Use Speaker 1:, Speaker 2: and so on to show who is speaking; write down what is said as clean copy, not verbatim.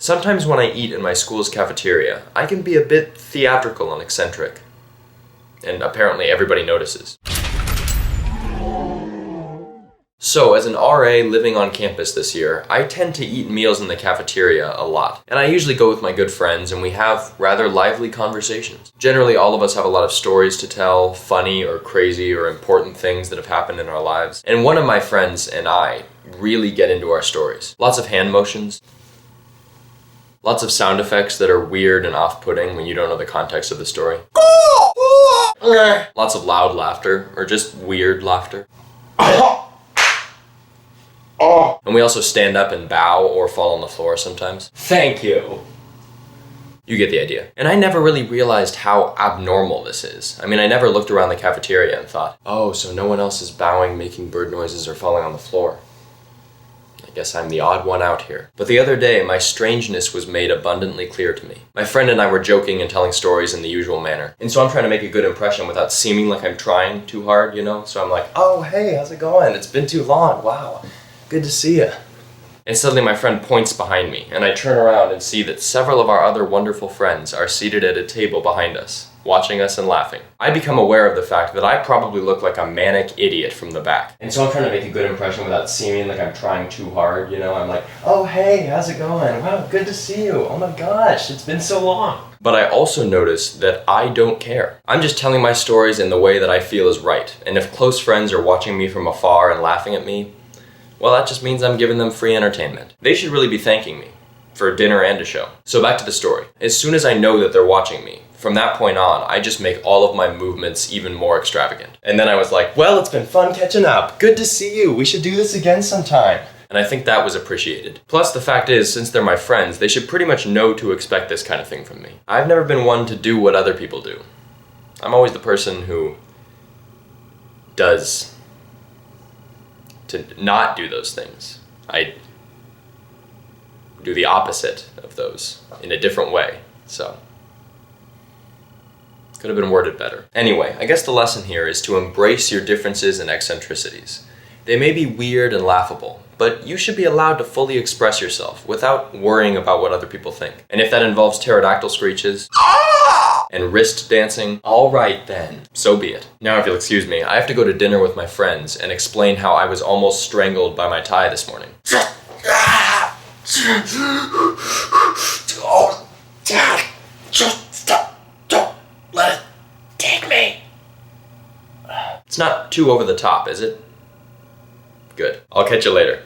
Speaker 1: Sometimes when I eat in my school's cafeteria, I can be a bit theatrical and eccentric. And apparently everybody notices. So, as an RA living on campus this year, I tend to eat meals in the cafeteria a lot. And I usually go with my good friends and we have rather lively conversations. Generally, all of us have a lot of stories to tell, funny or crazy or important things that have happened in our lives. And one of my friends and I really get into our stories. Lots of hand motions. Lots of sound effects that are weird and off-putting when you don't know the context of the story. Lots of loud laughter, or just weird laughter. And we also stand up and bow or fall on the floor sometimes. Thank you. You get the idea. And I never really realized how abnormal this is. I mean, I never looked around the cafeteria and thought, oh, so no one else is bowing, making bird noises, or falling on the floor. I guess I'm the odd one out here. But the other day, my strangeness was made abundantly clear to me. My friend and I were joking and telling stories in the usual manner. And so I'm trying to make a good impression without seeming like I'm trying too hard, you know? So I'm like, oh, hey, how's it going? It's been too long. Wow. Good to see you. And suddenly my friend points behind me, and I turn around and see that several of our other wonderful friends are seated at a table behind us, watching us and laughing. I become aware of the fact that I probably look like a manic idiot from the back. And so I'm trying to make a good impression without seeming like I'm trying too hard, you know? I'm like, oh hey, how's it going? Wow, good to see you. Oh my gosh, it's been so long. But I also notice that I don't care. I'm just telling my stories in the way that I feel is right. And if close friends are watching me from afar and laughing at me, well, that just means I'm giving them free entertainment. They should really be thanking me for dinner and a show. So back to the story. As soon as I know that they're watching me, from that point on, I just make all of my movements even more extravagant. And then I was like, well, it's been fun catching up. Good to see you. We should do this again sometime. And I think that was appreciated. Plus, the fact is, since they're my friends, they should pretty much know to expect this kind of thing from me. I've never been one to do what other people do. I'm always the person who does to not do those things. I do the opposite of those in a different way, so could have been worded better. Anyway, I guess the lesson here is to embrace your differences and eccentricities. They may be weird and laughable, but you should be allowed to fully express yourself without worrying about what other people think. And if that involves pterodactyl screeches and wrist dancing, all right then, so be it. Now if you'll excuse me, I have to go to dinner with my friends and explain how I was almost strangled by my tie this morning.
Speaker 2: Oh, Dad, just stop. Don't let it take me.
Speaker 1: It's not too over the top, is it? Good. I'll catch you later.